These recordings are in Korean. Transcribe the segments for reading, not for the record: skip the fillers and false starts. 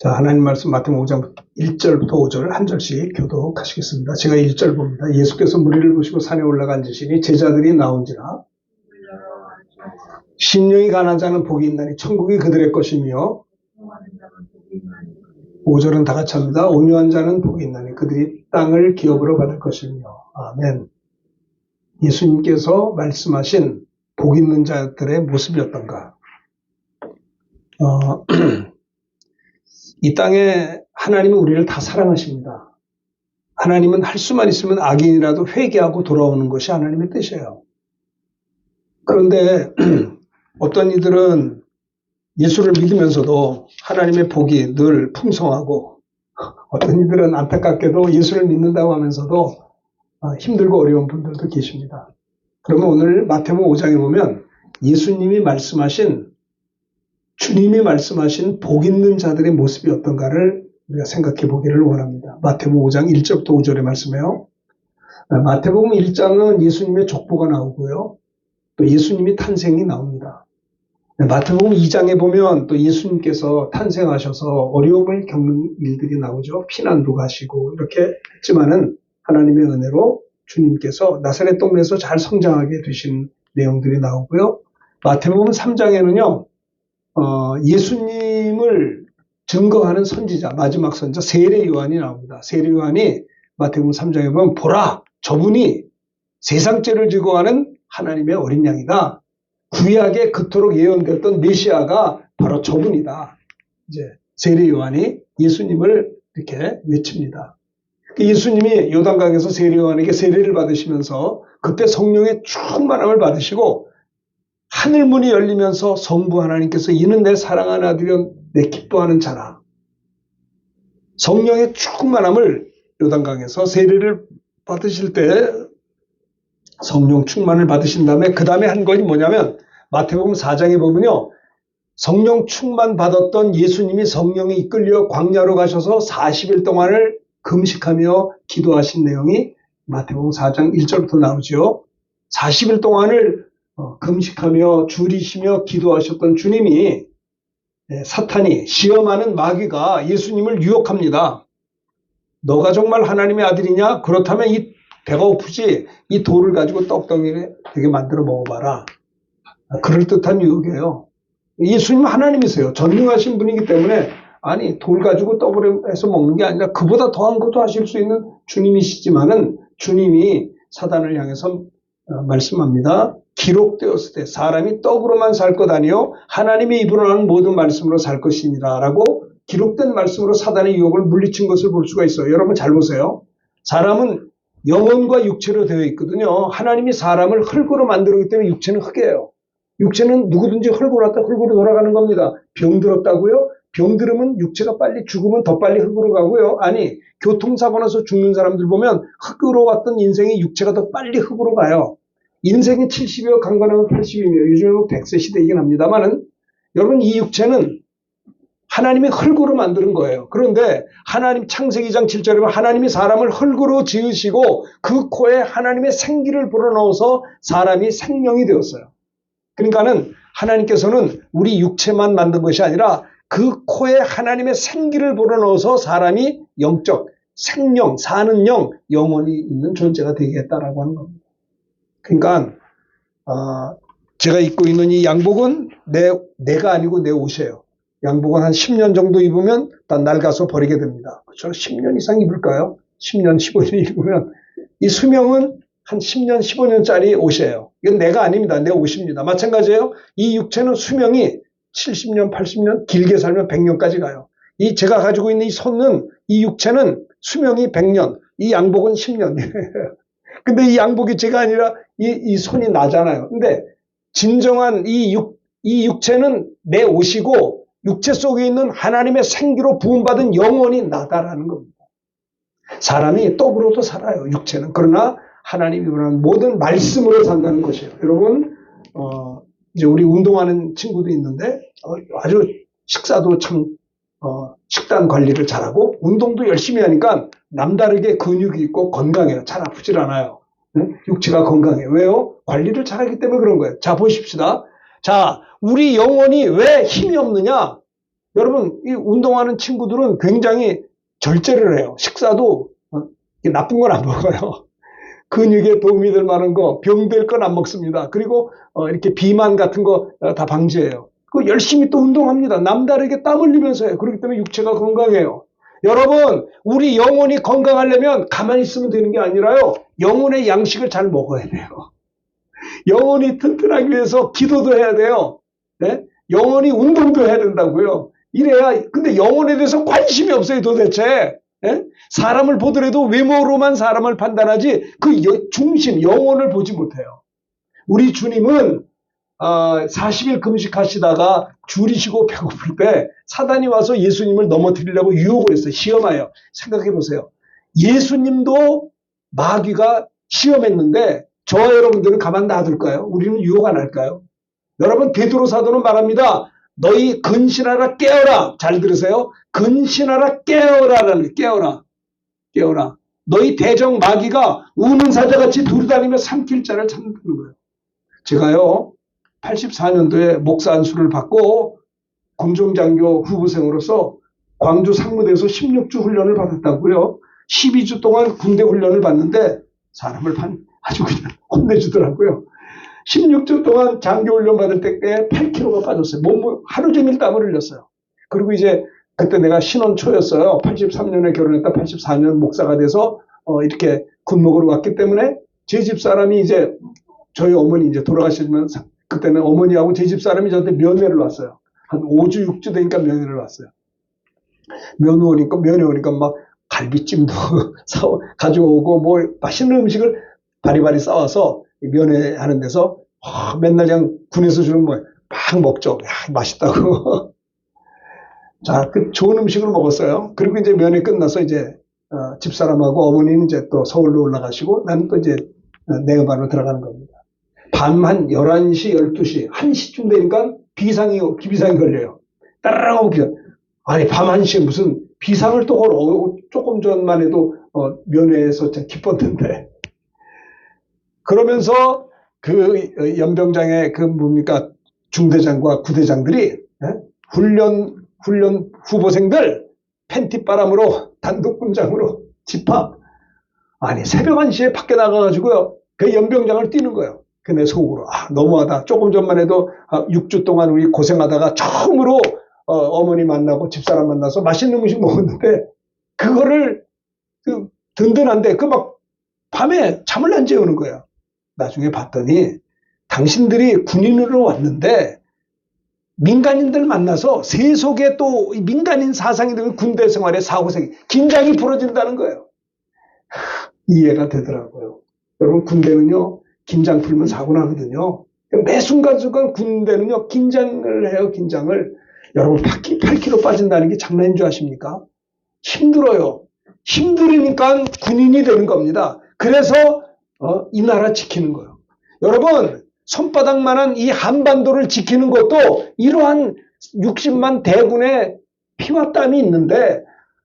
자, 하나님 말씀 마태복음 5장 1절부터 5절 한 절씩 교독하시겠습니다. 제가 1절 봅니다. 예수께서 무리를 보시고 산에 올라가 앉으시니 제자들이 나온지라 심령이 가난한 자는 복이 있나니 천국이 그들의 것이며 5절은 다 같이 합니다. 온유한 자는 복이 있나니 그들이 땅을 기업으로 받을 것이며. 아멘. 예수님께서 말씀하신 복 있는 자들의 모습이 어떤가? 이 땅에 하나님은 우리를 다 사랑하십니다. 하나님은 할 수만 있으면 악인이라도 회개하고 돌아오는 것이 하나님의 뜻이에요. 그런데 어떤 이들은 예수를 믿으면서도 하나님의 복이 늘 풍성하고, 어떤 이들은 안타깝게도 예수를 믿는다고 하면서도 힘들고 어려운 분들도 계십니다. 그러면 오늘 마태복음 5장에 보면 예수님이 말씀하신, 주님이 말씀하신 복 있는 자들의 모습이 어떤가를 우리가 생각해 보기를 원합니다. 마태복음 5장 1절부터 5절의 말씀이에요. 마태복음 1장은 예수님의 족보가 나오고요. 또 예수님이 탄생이 나옵니다. 마태복음 2장에 보면 또 예수님께서 탄생하셔서 어려움을 겪는 일들이 나오죠. 피난도 가시고 이렇게 했지만은 하나님의 은혜로 주님께서 나사렛 동네에서 잘 성장하게 되신 내용들이 나오고요. 마태복음 3장에는요. 예수님을 증거하는 선지자, 마지막 선지자 세례 요한이 나옵니다. 세례 요한이 마태복음 3장에 보면 보라, 저분이 세상 죄를 지고 하는 하나님의 어린 양이다. 구약에 그토록 예언됐던 메시아가 바로 저분이다. 이제 세례 요한이 예수님을 이렇게 외칩니다. 예수님이 요단강에서 세례 요한에게 세례를 받으시면서 그때 성령의 충만함을 받으시고 하늘문이 열리면서 성부 하나님께서 이는 내 사랑하는 아들이요 내 기뻐하는 자라. 성령의 충만함을 요단강에서 세례를 받으실 때 성령 충만을 받으신 다음에 그 다음에 한 것이 뭐냐면 마태복음 4장에 보면요. 성령 충만 받았던 예수님이 성령에 이끌려 광야로 가셔서 40일 동안을 금식하며 기도하신 내용이 마태복음 4장 1절부터 나오죠. 40일 동안을 금식하며 줄이시며 기도하셨던 주님이 사탄이 시험하는 마귀가 예수님을 유혹합니다. 너가 정말 하나님의 아들이냐? 그렇다면 이 배가 고프지 이 돌을 가지고 떡덩이를 되게 만들어 먹어봐라. 그럴듯한 유혹이에요. 예수님은 하나님이세요. 전능하신 분이기 때문에 아니 돌 가지고 떡을 해서 먹는 게 아니라 그보다 더한 것도 하실 수 있는 주님이시지만은 주님이 사단을 향해서 말씀합니다. 기록되었을 때 사람이 떡으로만 살 것 아니요 하나님의 입으로 나오는 모든 말씀으로 살 것이니라 라고 기록된 말씀으로 사단의 유혹을 물리친 것을 볼 수가 있어요. 여러분 잘 보세요. 사람은 영혼과 육체로 되어 있거든요. 하나님이 사람을 흙으로 만들었기 때문에 육체는 흙이에요. 육체는 누구든지 흙으로 왔다 흙으로 돌아가는 겁니다. 병들었다고요? 병들으면 육체가 빨리 죽으면 더 빨리 흙으로 가고요. 아니 교통사고 나서 죽는 사람들 보면 흙으로 왔던 인생이 육체가 더 빨리 흙으로 가요. 인생이 70이요 강건하면 80이며 요즘은 100세 시대이긴 합니다만은 여러분 이 육체는 하나님이 흙으로 만드는 거예요. 그런데 하나님 창세기 2장 7절에 보면 하나님이 사람을 흙으로 지으시고 그 코에 하나님의 생기를 불어넣어서 사람이 생명이 되었어요. 그러니까는 하나님께서는 우리 육체만 만든 것이 아니라 그 코에 하나님의 생기를 불어넣어서 사람이 영적, 생명, 사는 영, 영혼이 있는 존재가 되겠다라고 하는 겁니다. 그러니까 제가 입고 있는 이 양복은 내가 아니고 내 옷이에요. 양복은 한 10년 정도 입으면 다 낡아서 버리게 됩니다. 그렇죠? 10년 이상 입을까요? 10년, 15년 입으면 이 수명은 한 10년, 15년짜리 옷이에요. 이건 내가 아닙니다. 내 옷입니다. 마찬가지예요. 이 육체는 수명이 70년, 80년, 길게 살면 100년까지 가요. 이 제가 가지고 있는 이 손은, 이 육체는 수명이 100년, 이 양복은 10년이에요. 근데 이 양복이 제가 아니라 이 손이 나잖아요. 근데 진정한 이 육체는 내 옷이고 육체 속에 있는 하나님의 생기로 부음받은 영혼이 나다라는 겁니다. 사람이 떡으로도 살아요. 육체는. 그러나 하나님이 원하는 모든 말씀으로 산다는 것이에요. 여러분 이제 우리 운동하는 친구도 있는데 아주 식사도 참 식단 관리를 잘하고 운동도 열심히 하니까 남다르게 근육이 있고 건강해요. 잘 아프질 않아요. 육체가 건강해요. 왜요? 관리를 잘하기 때문에 그런 거예요. 자 보십시다. 자 우리 영혼이 왜 힘이 없느냐? 여러분, 이 운동하는 친구들은 굉장히 절제를 해요. 식사도 나쁜 건 안 먹어요. 근육에 도움이 될 만한 거, 병될 건 안 먹습니다. 그리고 이렇게 비만 같은 거 다 방지해요. 그 열심히 또 운동합니다. 남다르게 땀 흘리면서 해요. 그렇기 때문에 육체가 건강해요. 여러분, 우리 영혼이 건강하려면 가만히 있으면 되는 게 아니라요. 영혼의 양식을 잘 먹어야 돼요. 영혼이 튼튼하기 위해서 기도도 해야 돼요. 네? 영혼이 운동도 해야 된다고요. 이래야, 근데 영혼에 대해서 관심이 없어요, 도대체. 예? 사람을 보더라도 외모로만 사람을 판단하지 그 중심, 영혼을 보지 못해요. 우리 주님은 40일 금식하시다가 줄이시고 배고플 때 사단이 와서 예수님을 넘어뜨리려고 유혹을 했어요. 시험하여. 생각해 보세요. 예수님도 마귀가 시험했는데 저와 여러분들은 가만 놔둘까요? 우리는 유혹 안 할까요? 여러분, 베드로 사도는 말합니다. 너희 근신하라 깨어라. 잘 들으세요. 근신하라 깨어라라는 깨어라. 깨어라. 너희 대적 마귀가 우는 사자같이 두루다니며 삼킬 자를 찾는 거예요. 제가요 84년도에 목사 안수를 받고 군종장교 후보생으로서 광주 상무대에서 16주 훈련을 받았다고요. 12주 동안 군대 훈련을 받는데 사람을 아주 그냥 혼내주더라고요. 16주 동안 장교훈련 받을 때 8kg가 빠졌어요. 몸 하루 종일 땀을 흘렸어요. 그리고 이제 그때 내가 신혼 초였어요. 83년에 결혼했다 84년 목사가 돼서 이렇게 군목으로 왔기 때문에 제 집사람이 이제 저희 어머니 이제 돌아가시면 그때는 어머니하고 제 집사람이 저한테 면회를 왔어요. 한 5주 6주 되니까 면회를 왔어요. 면회 오니까 막 갈비찜도 가져오고 뭐 맛있는 음식을 바리바리 싸와서 면회하는 데서 맨날 그냥 군에서 주는 뭐 막 먹죠. 야, 맛있다고. 자, 그 좋은 음식을 먹었어요. 그리고 이제 면회 끝나서 이제 집사람하고 어머니는 이제 또 서울로 올라가시고 나는 또 이제 내음반으로 들어가는 겁니다. 밤 한 11시, 12시, 1시쯤 되니까 비상이 걸려요. 따라라고 오기전. 아니, 밤 1시에 무슨 비상을 또 걸어. 조금 전만 해도 면회에서 기뻤는데. 그러면서 그 연병장의 그 뭡니까 중대장과 구대장들이 훈련 후보생들 팬티바람으로 단독군장으로 집합. 아니 새벽 1시에 밖에 나가가지고요 그 연병장을 뛰는 거예요. 그 내 속으로 너무하다. 조금 전만 해도 6주 동안 우리 고생하다가 처음으로 어머니 만나고 집사람 만나서 맛있는 음식 먹었는데 그거를 든든한데 그 막 밤에 잠을 안 재우는 거예요. 나중에 봤더니 당신들이 군인으로 왔는데 민간인들 만나서 세속에 또 민간인 사상이 되면 군대 생활에 사고생이 긴장이 풀어진다는 거예요. 이해가 되더라고요. 여러분 군대는요 긴장 풀면 사고 나거든요. 매 순간순간 군대는요 긴장을 해요. 긴장을. 여러분 8kg 빠진다는 게 장난인 줄 아십니까? 힘들어요. 힘들으니까 군인이 되는 겁니다. 그래서 이 나라 지키는 거예요. 여러분 손바닥만한 이 한반도를 지키는 것도 이러한 60만 대군의 피와 땀이 있는데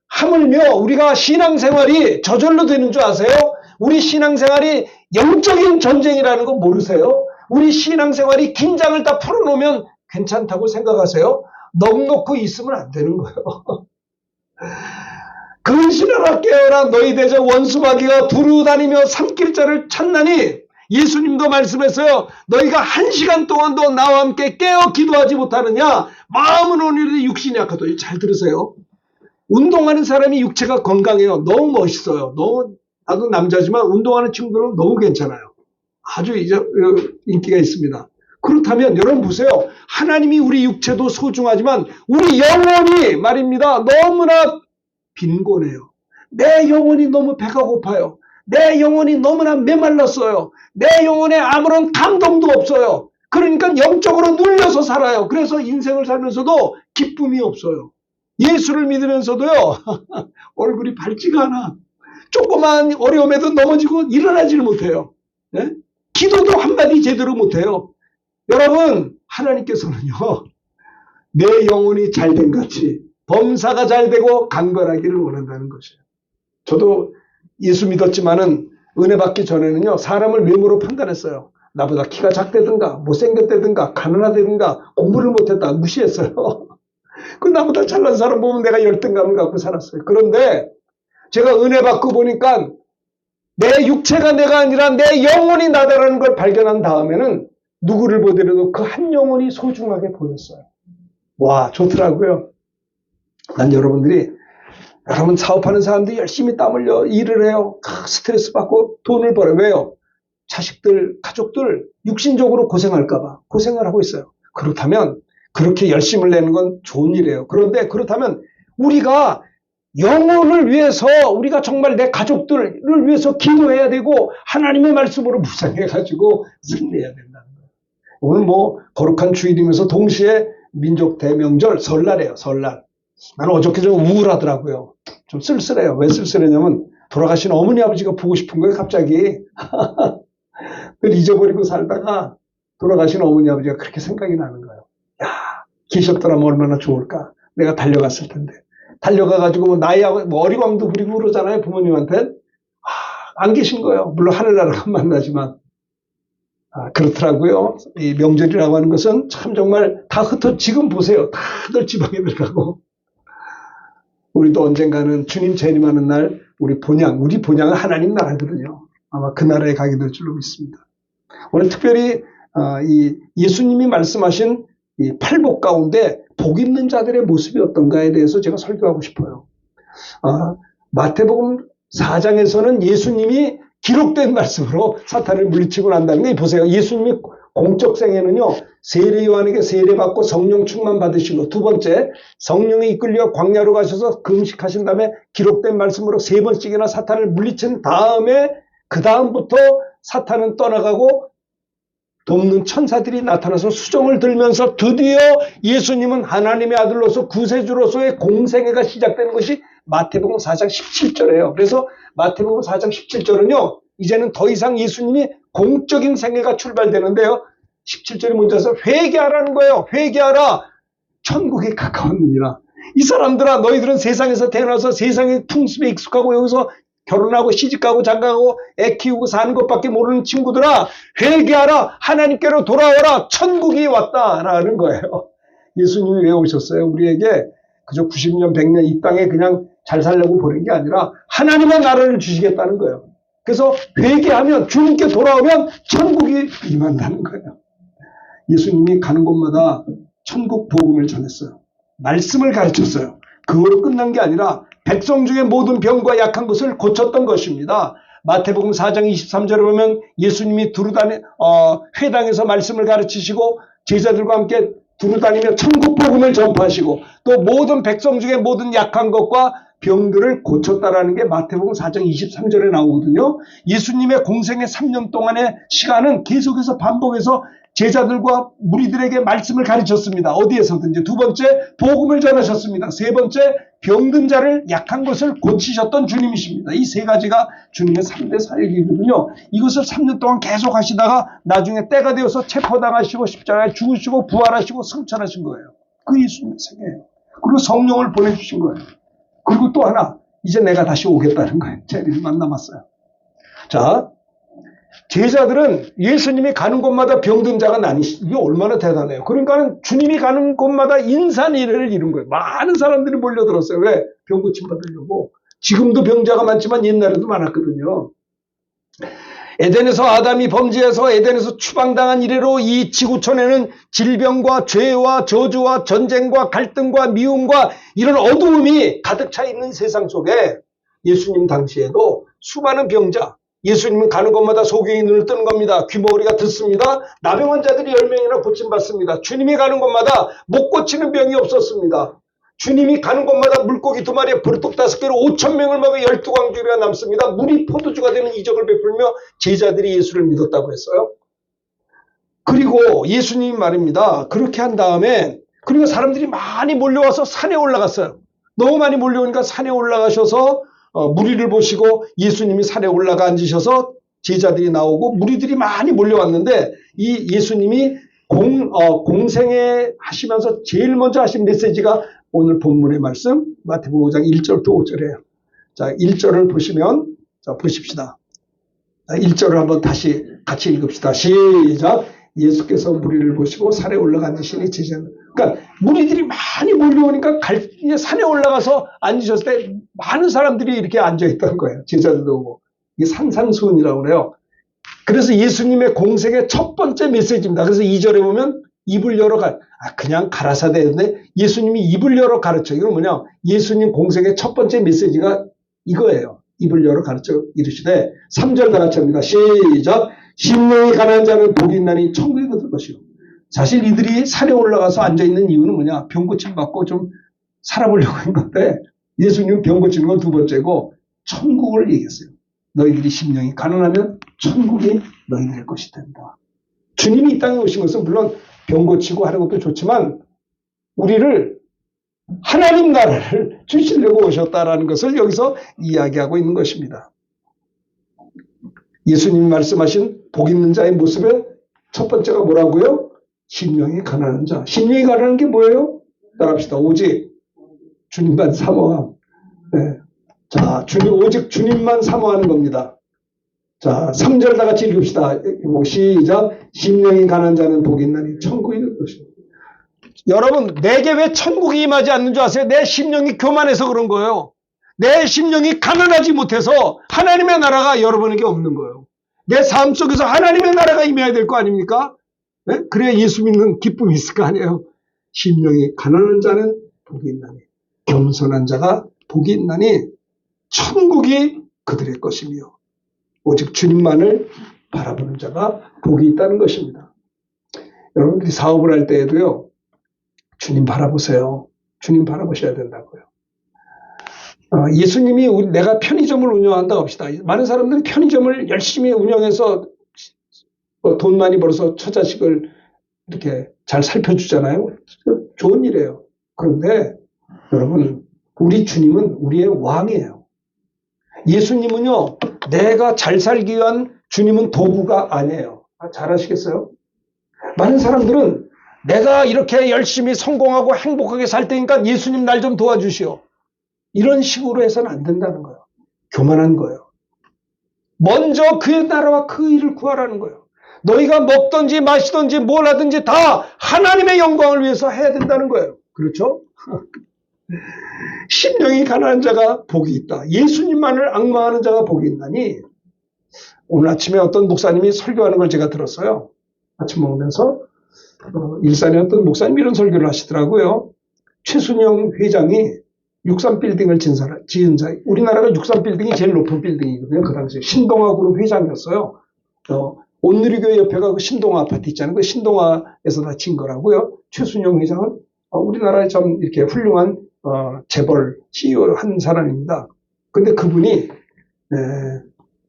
하물며 우리가 신앙생활이 저절로 되는 줄 아세요? 우리 신앙생활이 영적인 전쟁이라는 거 모르세요? 우리 신앙생활이 긴장을 다 풀어놓으면 괜찮다고 생각하세요? 넉넉히 있으면 안 되는 거예요. 근신하라 깨어라 너희 대적 원수마귀가 두루다니며 삼킬 자를 찾나니 예수님도 말씀했어요. 너희가 1시간 동안도 나와 함께 깨어 기도하지 못하느냐? 마음은 오늘의 육신이 약하다. 잘 들으세요. 운동하는 사람이 육체가 건강해요. 너무 멋있어요. 나도 남자지만 운동하는 친구들은 너무 괜찮아요. 아주 인기가 있습니다. 그렇다면 여러분 보세요. 하나님이 우리 육체도 소중하지만 우리 영혼이 말입니다. 너무나 빈곤해요. 내 영혼이 너무 배가 고파요. 내 영혼이 너무나 메말랐어요. 내 영혼에 아무런 감동도 없어요. 그러니까 영적으로 눌려서 살아요. 그래서 인생을 살면서도 기쁨이 없어요. 예수를 믿으면서도요. 얼굴이 밝지가 않아. 조그만 어려움에도 넘어지고 일어나지를 못해요. 네? 기도도 한마디 제대로 못해요. 여러분 하나님께서는요. 내 영혼이 잘된 같이 범사가 잘되고 강건하기를 원한다는 것이에요. 저도 예수 믿었지만은 은혜 받기 전에는요. 사람을 외모로 판단했어요. 나보다 키가 작다든가 못생겼다든가 가난하다든가 공부를 못했다 무시했어요. 그 나보다 잘난 사람 보면 내가 열등감을 갖고 살았어요. 그런데 제가 은혜 받고 보니까 내 육체가 내가 아니라 내 영혼이 나다라는 걸 발견한 다음에는 누구를 보더라도 그 한 영혼이 소중하게 보였어요. 와, 좋더라고요. 난 여러분 사업하는 사람들이 열심히 땀 흘려 일을 해요. 스트레스 받고 돈을 벌어요. 왜요? 자식들, 가족들 육신적으로 고생할까봐 고생을 하고 있어요. 그렇다면 그렇게 열심을 내는 건 좋은 일이에요. 그런데 그렇다면 우리가 영혼을 위해서 우리가 정말 내 가족들을 위해서 기도해야 되고 하나님의 말씀으로 무장해가지고 승리해야 된다는 거예요. 오늘 거룩한 주일이면서 동시에 민족 대명절 설날이에요. 설날. 나는 어저께 좀 우울하더라고요. 좀 쓸쓸해요. 왜 쓸쓸하냐면 돌아가신 어머니 아버지가 보고 싶은 거예요. 갑자기. 그걸 잊어버리고 살다가 돌아가신 어머니 아버지가 그렇게 생각이 나는 거예요. 야, 계셨더라면 얼마나 좋을까. 내가 달려갔을 텐데. 달려가가지고 나이하고 어리광도 부리고 그러잖아요. 부모님한테. 안 계신 거예요. 물론 하늘나라가 만나지만. 그렇더라고요. 이 명절이라고 하는 것은 참 정말 다 지금 보세요. 다들 지방에 들어가고. 우리도 언젠가는 주님 재림하는 날 우리 본향은 하나님 나라거든요. 아마 그 나라에 가게 될 줄로 믿습니다. 오늘 특별히 이 예수님이 말씀하신 이 팔복 가운데 복 있는 자들의 모습이 어떤가에 대해서 제가 설교하고 싶어요. 마태복음 4장에서는 예수님이 기록된 말씀으로 사탄을 물리치고 난 다음에 보세요. 예수님이 공적 생애는요. 세례 요한에게 세례받고 성령 충만 받으시고 두 번째 성령에 이끌려 광야로 가셔서 금식하신 다음에 기록된 말씀으로 3번씩이나 사탄을 물리친 다음에 그 다음부터 사탄은 떠나가고 돕는 천사들이 나타나서 수정을 들면서 드디어 예수님은 하나님의 아들로서 구세주로서의 공생애가 시작되는 것이 마태복음 4장 17절이에요. 그래서 마태복음 4장 17절은요. 이제는 더 이상 예수님이 공적인 생애가 출발되는데요. 17절이 먼저서 회개하라는 거예요. 회개하라. 천국이 가까웠느니라. 이 사람들아 너희들은 세상에서 태어나서 세상의 풍습에 익숙하고 여기서 결혼하고 시집가고 장가가고 애 키우고 사는 것밖에 모르는 친구들아 회개하라. 하나님께로 돌아와라. 천국이 왔다라는 거예요. 예수님이 왜 오셨어요? 우리에게 그저 90년 100년 이 땅에 그냥 잘 살려고 보낸 게 아니라 하나님의 나라를 주시겠다는 거예요. 그래서 회개하면 주님께 돌아오면 천국이 임한다는 거예요. 예수님이 가는 곳마다 천국 복음을 전했어요. 말씀을 가르쳤어요. 그거로 끝난 게 아니라 백성 중에 모든 병과 약한 것을 고쳤던 것입니다. 마태복음 4장 23절에 보면 예수님이 회당에서 말씀을 가르치시고 제자들과 함께 두루다니며 천국 복음을 전파하시고 또 모든 백성 중에 모든 약한 것과 병들을 고쳤다라는 게 마태복음 4장 23절에 나오거든요. 예수님의 공생의 3년 동안의 시간은 계속해서 반복해서 제자들과 무리들에게 말씀을 가르쳤습니다. 어디에서든지. 두 번째, 복음을 전하셨습니다. 세 번째, 병든 자를 약한 것을 고치셨던 주님이십니다. 이 세 가지가 주님의 3대 사역이거든요. 이것을 3년 동안 계속 하시다가 나중에 때가 되어서 체포당하시고 십자가에 죽으시고 부활하시고 승천하신 거예요. 그 예수님의 세계예요. 그리고 성령을 보내주신 거예요. 그리고 또 하나, 이제 내가 다시 오겠다는 거예요. 재림만 남았어요. 자, 제자들은 예수님이 가는 곳마다 병든 자가 나뉘시. 이게 얼마나 대단해요. 그러니까 주님이 가는 곳마다 인산이례를 이룬 거예요. 많은 사람들이 몰려들었어요. 왜? 병 고침 받으려고. 지금도 병자가 많지만 옛날에도 많았거든요. 에덴에서 아담이 범죄해서 에덴에서 추방당한 이래로 이 지구촌에는 질병과 죄와 저주와 전쟁과 갈등과 미움과 이런 어두움이 가득 차 있는 세상 속에 예수님 당시에도 수많은 병자, 예수님은 가는 곳마다 소경이 눈을 뜨는 겁니다. 귀머거리가 듣습니다. 나병 환자들이 10명이나 고침받습니다. 주님이 가는 곳마다 못 고치는 병이 없었습니다. 주님이 가는 곳마다 물고기 2마리에 보리떡 5개로 5,000명을 먹여 12광주리가 남습니다. 물이 포도주가 되는 이적을 베풀며 제자들이 예수를 믿었다고 했어요. 그리고 예수님이 말입니다. 그렇게 한 다음에 그리고 사람들이 많이 몰려와서 산에 올라갔어요. 너무 많이 몰려오니까 산에 올라가셔서 무리를 보시고 예수님이 산에 올라가 앉으셔서 제자들이 나오고 무리들이 많이 몰려왔는데 이 예수님이 공생애 하시면서 제일 먼저 하신 메시지가 오늘 본문의 말씀 마태복음 5장 1절부터 5절이에요. 자, 1절을 보시면 자, 보십시다. 1절을 한번 다시 같이 읽읍시다. 시작. 예수께서 무리를 보시고 산에 올라가 앉으시니 제자들. 그러니까 무리들이 많이 몰려오니까 산에 올라가서 앉으셨을 때 많은 사람들이 이렇게 앉아있던 거예요. 제자들도 오고. 이게 산상수훈이라고 그래요. 그래서 예수님의 공생의 첫 번째 메시지입니다. 그래서 2절에 보면 입을 열어 그냥 가라사대인데 예수님이 입을 열어 가르쳐. 이건 뭐냐? 예수님 공생의 첫 번째 메시지가 이거예요. 입을 열어 가르쳐 이르시되 3절 다 같이 합니다. 시작. 심령이 가난한 자는 복이 있나니 천국에 거둘 것이요. 사실 이들이 산에 올라가서 앉아있는 이유는 뭐냐? 병 고침 받고 좀 살아보려고 한 건데 예수님은 병 고치는 건 두 번째고 천국을 얘기했어요. 너희들이 심령이 가난하면 천국이 너희들의 것이 된다. 주님이 이 땅에 오신 것은 물론 병 고치고 하는 것도 좋지만 우리를 하나님 나라를 주시려고 오셨다라는 것을 여기서 이야기하고 있는 것입니다. 예수님이 말씀하신 복 있는 자의 모습의 첫 번째가 뭐라고요? 심령이 가난한 자. 심령이 가난한 게 뭐예요? 따라합시다. 오직 주님만 사모함. 네. 자, 오직 주님만 사모하는 겁니다. 자, 3절 다 같이 읽읍시다. 시작. 심령이 가난한 자는 복이 있나니 천국이 될 것이다. 여러분, 내게 왜 천국이 임하지 않는 줄 아세요? 내 심령이 교만해서 그런 거예요. 내 심령이 가난하지 못해서 하나님의 나라가 여러분에게 없는 거예요. 내 삶 속에서 하나님의 나라가 임해야 될 거 아닙니까? 네? 그래야 예수 믿는 기쁨이 있을 거 아니에요. 심령이 가난한 자는 복이 있나니 겸손한 자가 복이 있나니 천국이 그들의 것이며 오직 주님만을 바라보는 자가 복이 있다는 것입니다. 여러분들이 사업을 할 때에도요. 주님 바라보세요. 주님 바라보셔야 된다고요. 예수님이 내가 편의점을 운영한다고 합시다. 많은 사람들은 편의점을 열심히 운영해서 돈 많이 벌어서 처자식을 이렇게 잘 살펴주잖아요. 좋은 일이에요. 그런데 여러분, 우리 주님은 우리의 왕이에요. 예수님은요, 내가 잘 살기 위한 주님은 도구가 아니에요. 잘 아시겠어요? 많은 사람들은 내가 이렇게 열심히 성공하고 행복하게 살 테니까 예수님 날 좀 도와주시오. 이런 식으로 해서는 안 된다는 거예요. 교만한 거예요. 먼저 그의 나라와 그 일을 구하라는 거예요. 너희가 먹든지 마시든지 뭘 하든지 다 하나님의 영광을 위해서 해야 된다는 거예요. 그렇죠? 심령이 가난한 자가 복이 있다. 예수님만을 앙망하는 자가 복이 있나니 오늘 아침에 어떤 목사님이 설교하는 걸 제가 들었어요. 아침 먹으면서 일산에 어떤 목사님이 이런 설교를 하시더라고요. 최순영 회장이 63빌딩을 지은 자, 우리나라가 63빌딩이 제일 높은 빌딩이거든요. 그 당시에 신동아 그룹 회장이었어요. 온누리교회 옆에가 그 신동아 아파트 있잖아요. 그 신동아에서 다 지은 거라고요. 최순영 회장은 우리나라에 좀 이렇게 훌륭한 재벌 CEO 한 사람입니다. 근데 그분이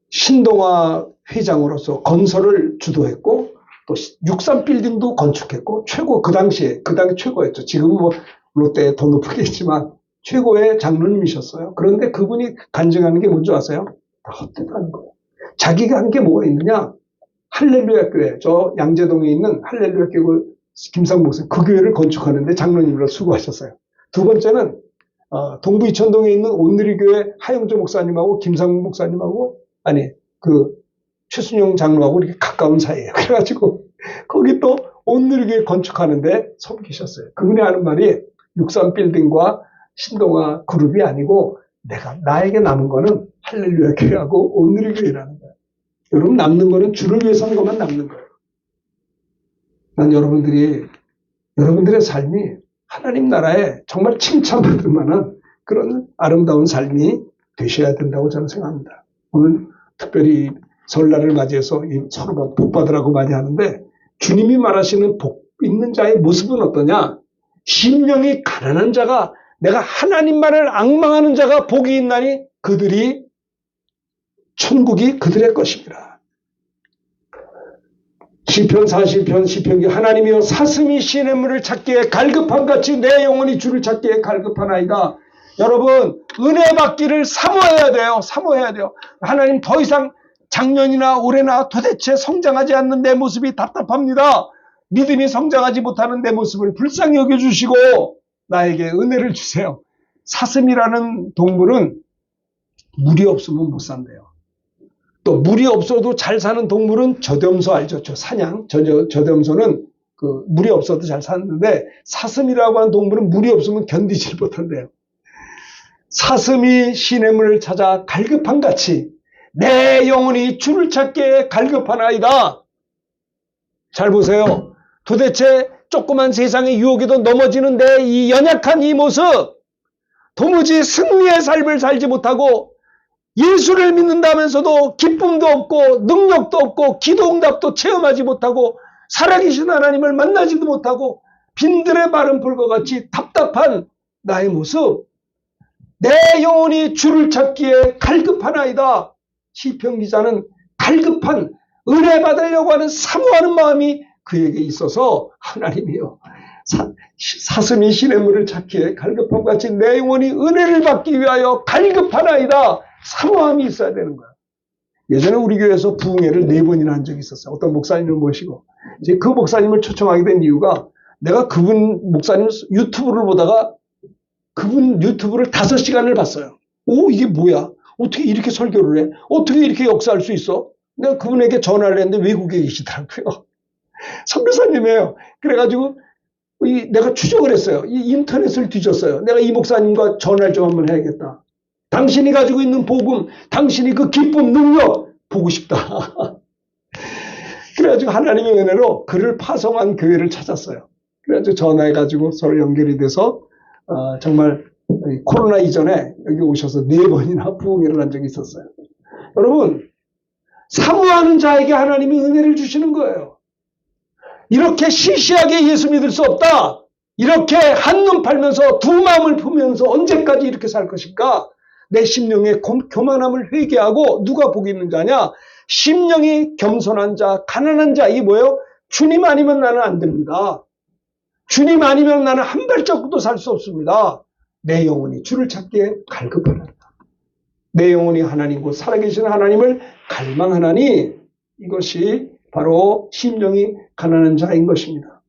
신동아 회장으로서 건설을 주도했고 또 63빌딩도 건축했고 그 당시 최고였죠. 지금은 뭐 롯데에 더 높겠지만 최고의 장로님이셨어요. 그런데 그분이 간증하는 게 뭔지 아세요? 다 헛되다는 거예요. 자기가 한 게 뭐가 있느냐? 할렐루야 교회, 저 양재동에 있는 할렐루야 교회 김상 목사님, 그 교회를 건축하는데 장로님으로 수고하셨어요. 두 번째는 동부 이천동에 있는 온누리교회 하영조 목사님하고 김상 목사님하고 최순영 장로하고 이렇게 가까운 사이예요. 그래가지고 거기 또 온누리교회 건축하는데 섬기셨어요. 그분이 하는 말이 63빌딩과 신동아 그룹이 아니고 나에게 남은 거는 할렐루야 교회하고 온누리교회라는 거예요. 여러분 남는 거는 주를 위해서 하는 것만 남는 거예요. 난 여러분들의 삶이 하나님 나라에 정말 칭찬받을 만한 그런 아름다운 삶이 되셔야 된다고 저는 생각합니다. 오늘 특별히 설날을 맞이해서 서로 복 받으라고 많이 하는데 주님이 말하시는 복 있는 자의 모습은 어떠냐? 심령이 가난한 자가 내가 하나님만을 앙망하는 자가 복이 있나니 그들이 천국이 그들의 것입니다. 시편 40편 시편기 하나님이여 사슴이 시냇물을 찾기에 갈급함같이 내 영혼이 주를 찾기에 갈급하나이다. 여러분 은혜 받기를 사모해야 돼요. 사모해야 돼요. 하나님 더 이상 작년이나 올해나 도대체 성장하지 않는 내 모습이 답답합니다. 믿음이 성장하지 못하는 내 모습을 불쌍히 여겨주시고 나에게 은혜를 주세요. 사슴이라는 동물은 물이 없으면 못 산대요. 또 물이 없어도 잘 사는 동물은 저염소 알죠? 사냥. 저염소는 물이 없어도 잘 사는데 사슴이라고 하는 동물은 물이 없으면 견디질 못한대요. 사슴이 시냇물을 찾아 갈급한같이 내 영혼이 주를 찾기에 갈급하나이다. 잘 보세요. 도대체 조그만 세상의 유혹에도 넘어지는데 이 연약한 이 모습, 도무지 승리의 삶을 살지 못하고 예수를 믿는다면서도 기쁨도 없고 능력도 없고 기도응답도 체험하지 못하고 살아계신 하나님을 만나지도 못하고 빈들의 마른 불과 같이 답답한 나의 모습, 내 영혼이 주를 찾기에 갈급하나이다. 시편 기자는 갈급한 은혜 받으려고 하는 사모하는 마음이 그에게 있어서 하나님이요, 사슴이 시냇물을 찾기에 갈급함 같이 내 영혼이 은혜를 받기 위하여 갈급하나이다. 사모함이 있어야 되는 거야. 예전에 우리 교회에서 부흥회를 4번이나 한 적이 있었어요. 어떤 목사님을 모시고. 이제 그 목사님을 초청하게 된 이유가 내가 그분 목사님 유튜브를 보다가 그분 유튜브를 5시간을 봤어요. 오, 이게 뭐야? 어떻게 이렇게 설교를 해? 어떻게 이렇게 역사할 수 있어? 내가 그분에게 전화를 했는데 외국에 계시더라고요. 선교사님이에요. 그래가지고 내가 추적을 했어요. 이 인터넷을 뒤졌어요. 내가 이 목사님과 전화를 좀 한번 해야겠다. 당신이 가지고 있는 복음, 당신이 그 기쁨, 능력 보고 싶다. 그래가지고 하나님의 은혜로 그를 파송한 교회를 찾았어요. 그래가지고 전화해가지고 서로 연결이 돼서 정말 코로나 이전에 여기 오셔서 4번이나 부흥회를 한 적이 있었어요. 여러분, 사모하는 자에게 하나님이 은혜를 주시는 거예요. 이렇게 시시하게 예수 믿을 수 없다. 이렇게 한눈 팔면서 두 마음을 품으면서 언제까지 이렇게 살 것인가? 내 심령의 교만함을 회개하고 누가 복이 있는 자냐? 심령이 겸손한 자, 가난한 자. 이게 뭐예요? 주님 아니면 나는 안 됩니다. 주님 아니면 나는 한 발자국도 살 수 없습니다. 내 영혼이 주를 찾기에 갈급하다. 내 영혼이 하나님 곧 살아계신 하나님을 갈망하나니 이것이 바로 심령이 가난한 자인 것입니다.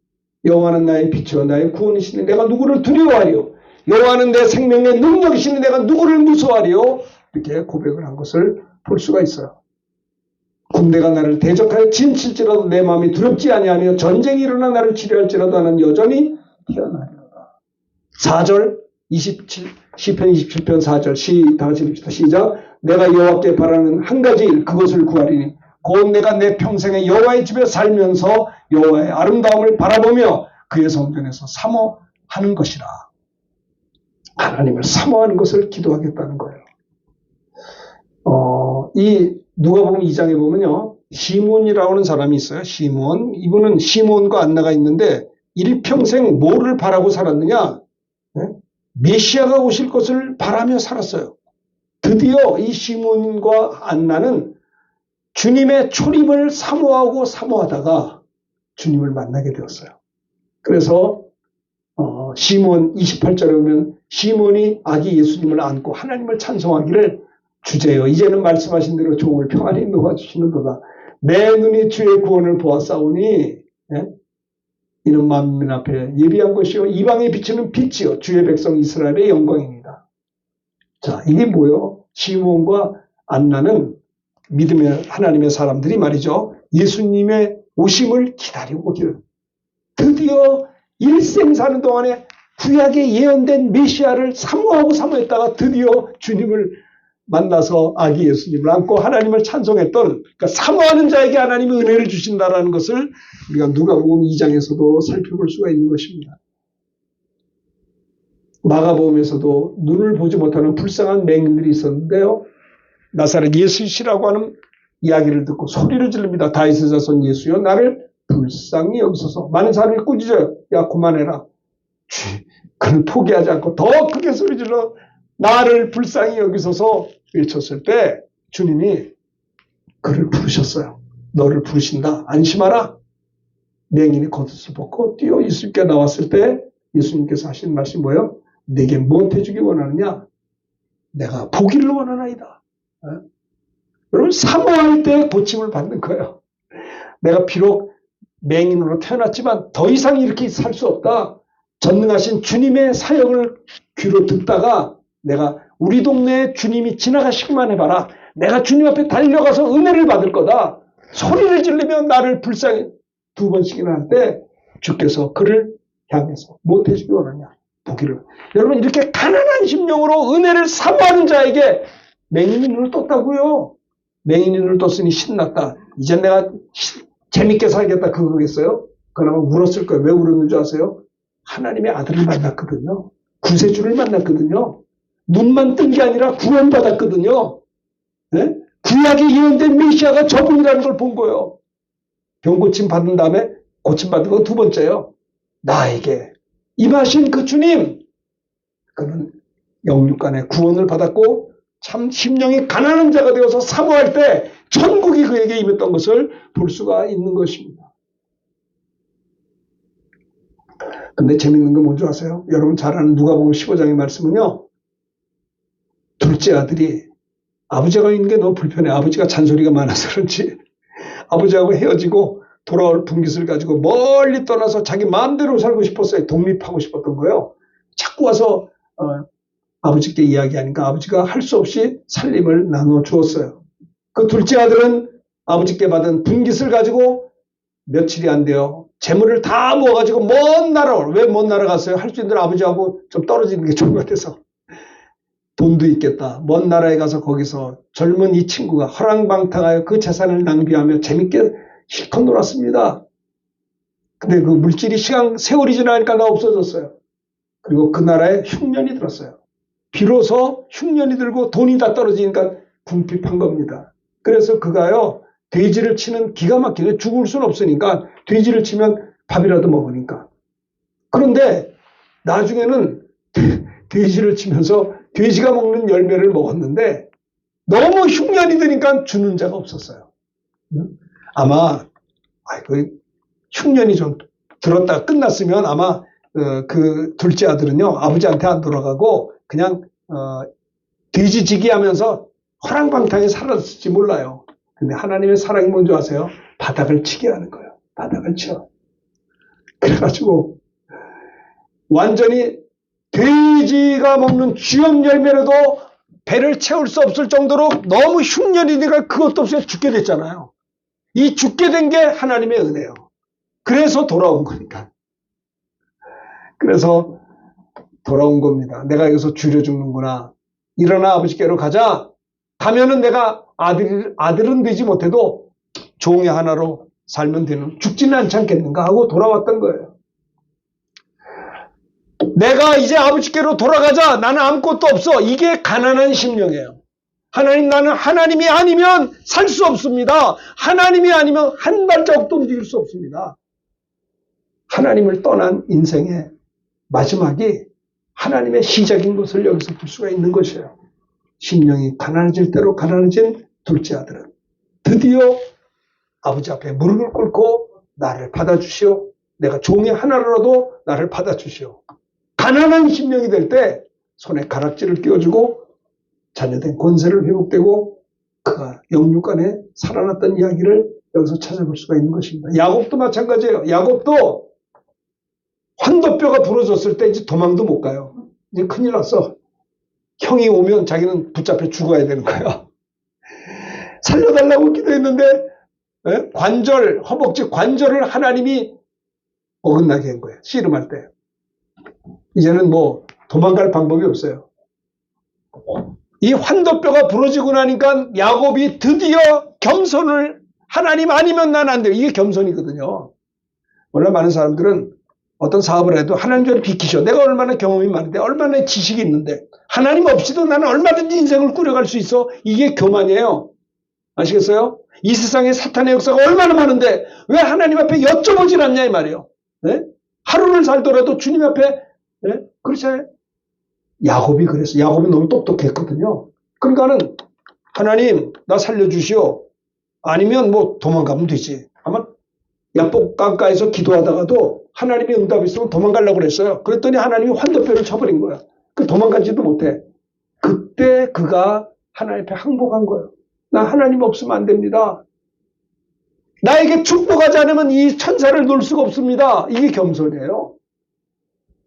여호와는 나의 빛이요 나의 구원이시니 내가 누구를 두려워하리요? 여호와는 내 생명의 능력이시니 내가 누구를 무서워하리요? 이렇게 고백을 한 것을 볼 수가 있어요. 군대가 나를 대적하여 진칠지라도 내 마음이 두렵지 아니하며 전쟁이 일어나 나를 치료할지라도 나는 여전히 태어나리로다. 4절 27 시편 27편 4절 다 같이 읽읍시다. 시작. 내가 여호와께 바라는 한 가지 일 그것을 구하리니 곧 내가 내 평생에 여호와의 집에 살면서 여호와의 아름다움을 바라보며 그의 성전에서 사모하는 것이라. 하나님을 사모하는 것을 기도하겠다는 거예요. 이 누가복음 2장에 보면요. 시몬이라고 하는 사람이 있어요. 시몬. 이분은 시몬과 안나가 있는데 일평생 뭐를 바라고 살았느냐? 메시아가 오실 것을 바라며 살았어요. 드디어 이 시몬과 안나는 주님의 초림을 사모하고 사모하다가 주님을 만나게 되었어요. 그래서 시몬 28절에 보면 시몬이 아기 예수님을 안고 하나님을 찬송하기를 주제여 이제는 말씀하신 대로 종을 평안히 놓아주시는도다. 내 눈이 주의 구원을 보았사오니 이는 만민 앞에 예비한 것이요 이방에 비치는 빛이요 주의 백성 이스라엘의 영광입니다. 자, 이게 뭐요? 시몬과 안나는 믿음의 하나님의 사람들이 말이죠. 예수님의 오심을 기다리고 드디어 일생 사는 동안에 구약에 예언된 메시아를 사모하고 사모했다가 드디어 주님을 만나서 아기 예수님을 안고 하나님을 찬송했던, 그러니까 사모하는 자에게 하나님이 은혜를 주신다라는 것을 우리가 누가복음 2장에서도 살펴볼 수가 있는 것입니다. 마가복음에서도 눈을 보지 못하는 불쌍한 맹인들이 있었는데요. 나사렛 예수시라고 하는 이야기를 듣고 소리를 지릅니다. 다윗의 자손 예수여 나를 불쌍히 여기소서. 많은 사람이 꾸짖어요. 야 그만해라. 그는 포기하지 않고 더 크게 소리 질러 나를 불쌍히 여기소서 외쳤을 때 주님이 그를 부르셨어요. 너를 부르신다. 안심하라. 맹인이 겉옷을 벗고 뛰어 예수님께 나왔을 때 예수님께서 하신 말씀이 뭐예요? 내게 무엇 해주기 원하느냐? 내가 보기를 원하나이다. 여러분 사모할 때 고침을 받는 거예요. 내가 비록 맹인으로 태어났지만 더 이상 이렇게 살 수 없다. 전능하신 주님의 사역을 귀로 듣다가 내가 우리 동네에 주님이 지나가시기만 해봐라. 내가 주님 앞에 달려가서 은혜를 받을 거다. 소리를 지르며 나를 불쌍히 2번씩이나 할 때 주께서 그를 향해서 못해주기 원하냐? 보기를. 여러분, 이렇게 가난한 심령으로 은혜를 사모하는 자에게 맹인이 눈을 떴다고요. 맹인이 눈을 떴으니 신났다. 이제 내가 재밌게 살겠다 그거겠어요? 그나마 울었을 거예요. 왜 울었는 줄 아세요? 하나님의 아들을 만났거든요. 구세주를 만났거든요. 눈만 뜬 게 아니라 구원받았거든요. 네? 구약에 예언된 메시아가 저분이라는 걸 본 거예요. 병 고침 받은 다음에 고침 받은 건 두 번째요. 나에게 임하신 그 주님, 그는 영육간의 구원을 받았고 참 심령이 가난한 자가 되어서 사모할 때 천국이 그에게 임했던 것을 볼 수가 있는 것입니다. 근데 재밌는 건 뭔지 아세요? 여러분 잘 아는 누가복음 15장의 말씀은요. 둘째 아들이 아버지가 있는 게 너무 불편해. 아버지가 잔소리가 많아서 그런지 아버지하고 헤어지고 돌아올 분깃을 가지고 멀리 떠나서 자기 마음대로 살고 싶었어요. 독립하고 싶었던 거예요. 자꾸 와서 아버지께 이야기하니까 아버지가 할 수 없이 살림을 나눠 주었어요. 그 둘째 아들은 아버지께 받은 분깃을 가지고 며칠이 안 돼요. 재물을 다 모아가지고 먼 나라, 왜 먼 나라 갔어요? 할 수 있는 대로 아버지하고 좀 떨어지는 게 좋은 것 같아서. 돈도 있겠다. 먼 나라에 가서 거기서 젊은 이 친구가 허랑방탕하여 그 재산을 낭비하며 재밌게 실컷 놀았습니다. 근데 그 물질이 세월이 지나니까 다 없어졌어요. 그리고 그 나라에 흉년이 들었어요. 비로소 흉년이 들고 돈이 다 떨어지니까 궁핍한 겁니다. 그래서 그가요, 돼지를 치는 기가 막히게 죽을 수는 없으니까 돼지를 치면 밥이라도 먹으니까. 그런데 나중에는 돼지를 치면서 돼지가 먹는 열매를 먹었는데 너무 흉년이 드니까 주는 자가 없었어요. 아마 그 흉년이 좀 들었다가 끝났으면 아마 그 둘째 아들은요 아버지한테 안 돌아가고 그냥 돼지지기 하면서 허랑방탕에 살았을지 몰라요. 근데 하나님의 사랑이 뭔지 아세요? 바닥을 치게 하는 거예요. 바닥을 쳐. 그래가지고 완전히 돼지가 먹는 쥐염 열매라도 배를 채울 수 없을 정도로 너무 흉년이니까 그것도 없이 죽게 됐잖아요. 이 죽게 된 게 하나님의 은혜예요. 그래서 돌아온 거니까. 그래서 돌아온 겁니다. 내가 여기서 줄여 죽는구나. 일어나 아버지께로 가자. 가면은 내가 아들은 되지 못해도 종의 하나로 살면 되는, 죽지는 않지 않겠는가 하고 돌아왔던 거예요. 내가 이제 아버지께로 돌아가자. 나는 아무것도 없어. 이게 가난한 심령이에요. 하나님, 나는 하나님이 아니면 살 수 없습니다. 하나님이 아니면 한 발자국도 움직일 수 없습니다. 하나님을 떠난 인생의 마지막이 하나님의 시작인 것을 여기서 볼 수가 있는 것이에요. 심령이 가난해질 대로 가난해진 둘째 아들은 드디어 아버지 앞에 무릎을 꿇고 나를 받아주시오. 내가 종의 하나로라도 나를 받아주시오. 가난한 심령이 될 때 손에 가락지를 끼워주고 자녀된 권세를 회복되고 그가 영육간에 살아났던 이야기를 여기서 찾아볼 수가 있는 것입니다. 야곱도 마찬가지예요. 야곱도 환도뼈가 부러졌을 때 이제 도망도 못 가요. 이제 큰일 났어. 형이 오면 자기는 붙잡혀 죽어야 되는 거야. 살려달라고 기도했는데 관절, 허벅지 관절을 하나님이 어긋나게 한 거예요. 씨름할 때. 이제는 뭐 도망갈 방법이 없어요. 이 환도뼈가 부러지고 나니까 야곱이 드디어 겸손을, 하나님 아니면 난 안 돼요. 이게 겸손이거든요. 원래 많은 사람들은 어떤 사업을 해도 하나님 좀 비키셔. 내가 얼마나 경험이 많은데, 얼마나 지식이 있는데, 하나님 없이도 나는 얼마든지 인생을 꾸려갈 수 있어. 이게 교만이에요. 아시겠어요? 이 세상에 사탄의 역사가 얼마나 많은데 왜 하나님 앞에 여쭤보질 않냐 이 말이에요. 네? 하루를 살더라도 주님 앞에, 네? 그렇지 않아요? 야곱이 그랬어. 야곱이 너무 똑똑했거든요. 그러니까는 하나님 나 살려주시오. 아니면 뭐 도망가면 되지. 아마 야복강가에서 기도하다가도 하나님이 응답이 있으면 도망가려고 그랬어요. 그랬더니 하나님이 환도뼈를 쳐버린 거야. 그 도망가지도 못해. 그때 그가 하나님 앞에 항복한 거예요. 나 하나님 없으면 안 됩니다. 나에게 축복하지 않으면 이 천사를 놓을 수가 없습니다. 이게 겸손이에요.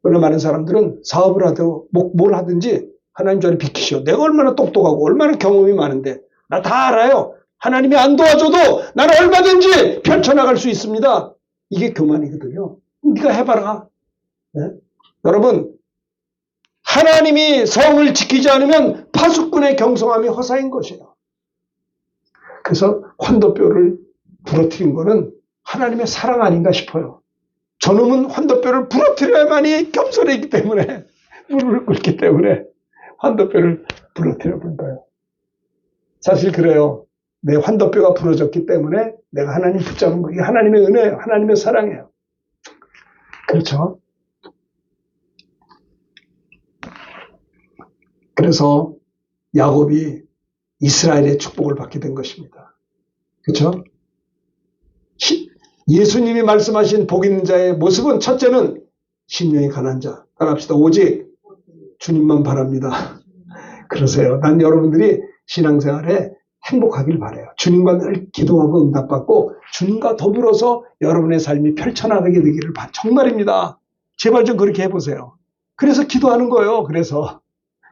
그러나 많은 사람들은 사업을 하든 뭘 하든지 하나님 전에 비키시오. 내가 얼마나 똑똑하고 얼마나 경험이 많은데 나 다 알아요. 하나님이 안 도와줘도 나는 얼마든지 펼쳐나갈 수 있습니다. 이게 교만이거든요. 네가 해봐라. 네? 여러분, 하나님이 성을 지키지 않으면 파수꾼의 경성함이 허사인 것이에요. 그래서 환도뼈를 부러뜨린 거는 하나님의 사랑 아닌가 싶어요. 저놈은 환도뼈를 부러뜨려야만이 겸손했기 때문에, 무릎을 꿇기 때문에 환도뼈를 부러뜨려 본 거예요. 사실 그래요. 내 환도뼈가 부러졌기 때문에 내가 하나님 붙잡은 거예요. 이게 하나님의 은혜예요. 하나님의 사랑이에요. 그렇죠? 그래서 야곱이 이스라엘의 축복을 받게 된 것입니다. 그렇죠? 예수님이 말씀하신 복 있는 자의 모습은 첫째는 심령이 가난한 자. 따라합시다. 오직 주님만 바랍니다. 그러세요. 난 여러분들이 신앙생활에 행복하길 바라요. 주님과 늘 기도하고 응답받고 주님과 더불어서 여러분의 삶이 펼쳐나가게 되기를 정말입니다. 제발 좀 그렇게 해보세요. 그래서 기도하는 거예요. 그래서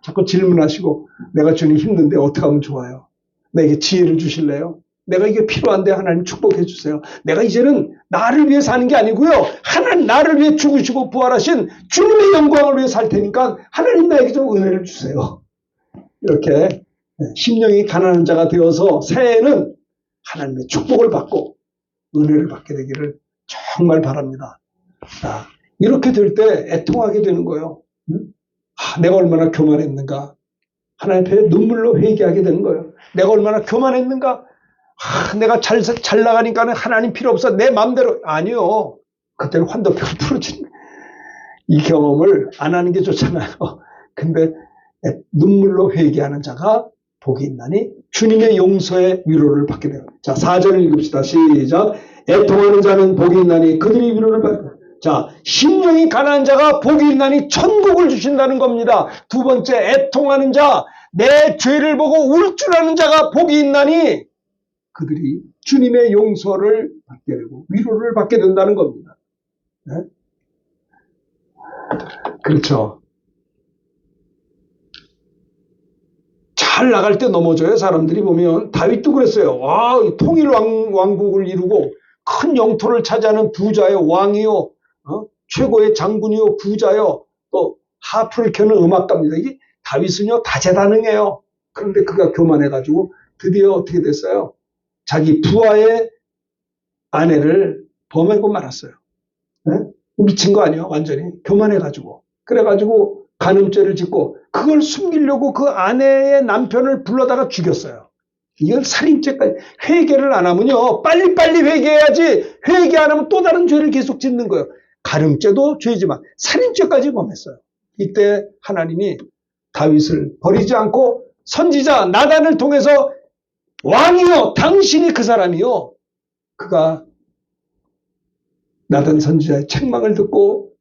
자꾸 질문하시고 내가 주님 힘든데 어떻게 하면 좋아요? 내게 지혜를 주실래요? 내가 이게 필요한데 하나님 축복해 주세요. 내가 이제는 나를 위해 사는 게 아니고요. 하나님 나를 위해 죽으시고 부활하신 주님의 영광을 위해 살 테니까 하나님 나에게 좀 은혜를 주세요. 이렇게 심령이 가난한 자가 되어서 새해에는 하나님의 축복을 받고 은혜를 받게 되기를 정말 바랍니다. 자, 이렇게 될 때 애통하게 되는 거예요. 내가 얼마나 교만했는가. 하나님 앞에 눈물로 회개하게 되는 거예요. 내가 얼마나 교만했는가. 내가 잘 나가니까 하나님 필요 없어. 내 마음대로. 아니요. 그때는 환도표가 풀어진 이 경험을 안 하는 게 좋잖아요. 근데 눈물로 회개하는 자가 복이 있나니 주님의 용서의 위로를 받게 돼요. 자, 4절을 읽읍시다. 시작. 애통하는 자는 복이 있나니 그들이 위로를 받고. 자, 심령이 가난한 자가 복이 있나니 천국을 주신다는 겁니다. 두 번째, 애통하는 자, 내 죄를 보고 울 줄 아는 자가 복이 있나니 그들이 주님의 용서를 받게 되고 위로를 받게 된다는 겁니다. 네? 그렇죠. 잘 나갈 때 넘어져요. 사람들이 보면 다윗도 그랬어요. 와, 통일 왕국을 이루고 큰 영토를 차지하는 부자요, 왕이요, 최고의 장군이요, 부자요, 또 하프를 켜는 음악가입니다. 이게 다윗은요 다재다능해요. 그런데 그가 교만해가지고 드디어 어떻게 됐어요? 자기 부하의 아내를 범하고 말았어요. 네? 미친 거 아니에요? 완전히 교만해가지고. 그래가지고 간음죄를 짓고 그걸 숨기려고 그 아내의 남편을 불러다가 죽였어요. 이건 살인죄까지. 회개를 안 하면요 빨리빨리 회개해야지. 회개 안 하면 또 다른 죄를 계속 짓는 거예요. 간음죄도 죄지만 살인죄까지 범했어요. 이때 하나님이 다윗을 버리지 않고 선지자 나단을 통해서 왕이요 당신이 그 사람이요. 그가 나단 선지자의 책망을 듣고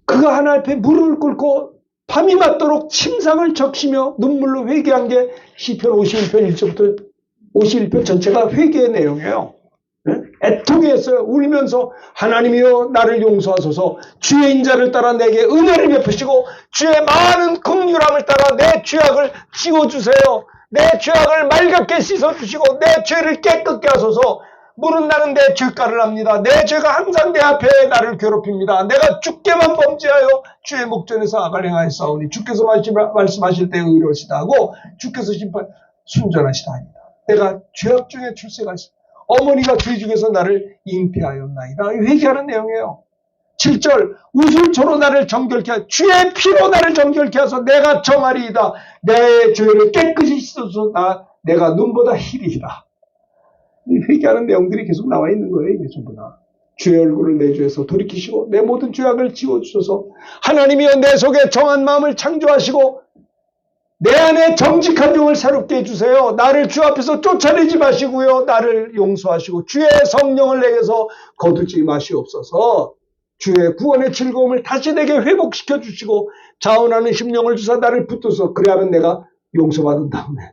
그가 하나님 앞에 무릎을 꿇고 밤이 맞도록 침상을 적시며 눈물로 회개한 게 시편 51편 1절부터 51편 전체가 회개의 내용이에요. 애통했어요. 울면서 하나님이여 나를 용서하소서. 주의 인자를 따라 내게 은혜를 베푸시고 주의 많은 긍휼함을 따라 내 죄악을 지워주세요. 내 죄악을 맑게 씻어주시고 내 죄를 깨끗게 하소서. 물은 나는 내 죄가를 합니다. 내 죄가 항상 내 앞에 나를 괴롭힙니다. 내가 주께만 범죄하여 주의 목전에서 악을 행하였사오니 주께서 말씀하실 때 의로우시다 하고 주께서 심판 순전하시다 합니다. 내가 죄악 중에 출세가 있어. 어머니가 죄 중에서 나를 잉태하였나이다. 회개하는 내용이에요. 7절 우슬초로 나를 정결케 하소서. 주의 피로 나를 정결케 하소서. 내가 정하리이다. 내 죄를 깨끗이 씻어서 내가 눈보다 희리이다. 회개하는 내용들이 계속 나와 있는 거예요. 이게 전부 다. 주의 얼굴을 내 죄에서 돌이키시고 내 모든 죄악을 지워주셔서 하나님이여 내 속에 정한 마음을 창조하시고 내 안에 정직한 영을 새롭게 해주세요. 나를 주 앞에서 쫓아내지 마시고요. 나를 용서하시고 주의 성령을 내게서 거두지 마시옵소서. 주의 구원의 즐거움을 다시 내게 회복시켜 주시고 자원하는 심령을 주사 나를 붙들어서 그래야만 내가 용서받은 다음에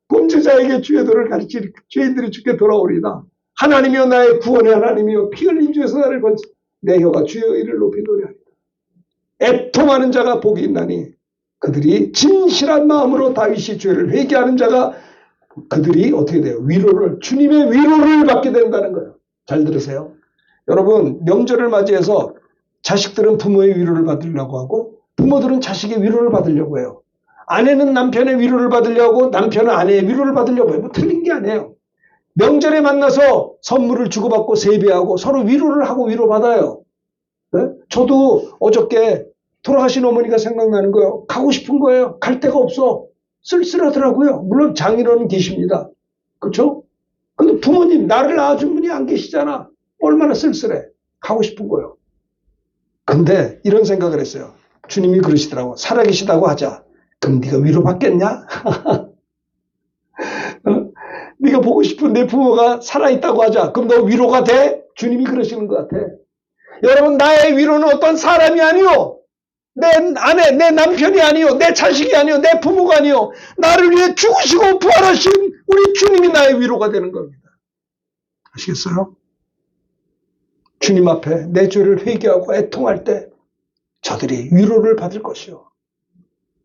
범죄자에게 주의 도를 가르칠 죄인들이 주께 돌아오리다. 하나님이여 나의 구원의 하나님이여 피 흘린 주에서 나를 건져 내 혀가 주의 의를 높이 노래하리다. 애통하는 자가 복이 있나니 그들이 진실한 마음으로 다윗이 죄를 회개하는 자가 그들이 어떻게 돼요? 주님의 위로를 받게 된다는 거예요. 잘 들으세요. 여러분, 명절을 맞이해서 자식들은 부모의 위로를 받으려고 하고 부모들은 자식의 위로를 받으려고 해요. 아내는 남편의 위로를 받으려고 하고 남편은 아내의 위로를 받으려고 해요. 뭐 틀린 게 아니에요. 명절에 만나서 선물을 주고받고 세배하고 서로 위로를 하고 위로받아요. 네? 저도 어저께 돌아가신 어머니가 생각나는 거예요. 가고 싶은 거예요. 갈 데가 없어. 쓸쓸하더라고요. 물론 장인어른 계십니다. 그렇죠? 근데 부모님, 나를 낳아준 분이 안 계시잖아. 얼마나 쓸쓸해. 가고 싶은 거예요. 근데 이런 생각을 했어요. 주님이 그러시더라고. 살아계시다고 하자. 그럼 네가 위로받겠냐? 네가 보고 싶은 내 부모가 살아있다고 하자. 그럼 너 위로가 돼? 주님이 그러시는 것 같아. 여러분, 나의 위로는 어떤 사람이 아니요. 내 아내, 내 남편이 아니요. 내 자식이 아니요. 내 부모가 아니요. 나를 위해 죽으시고 부활하신 우리 주님이 나의 위로가 되는 겁니다. 아시겠어요? 주님 앞에 내 죄를 회개하고 애통할 때 저들이 위로를 받을 것이요.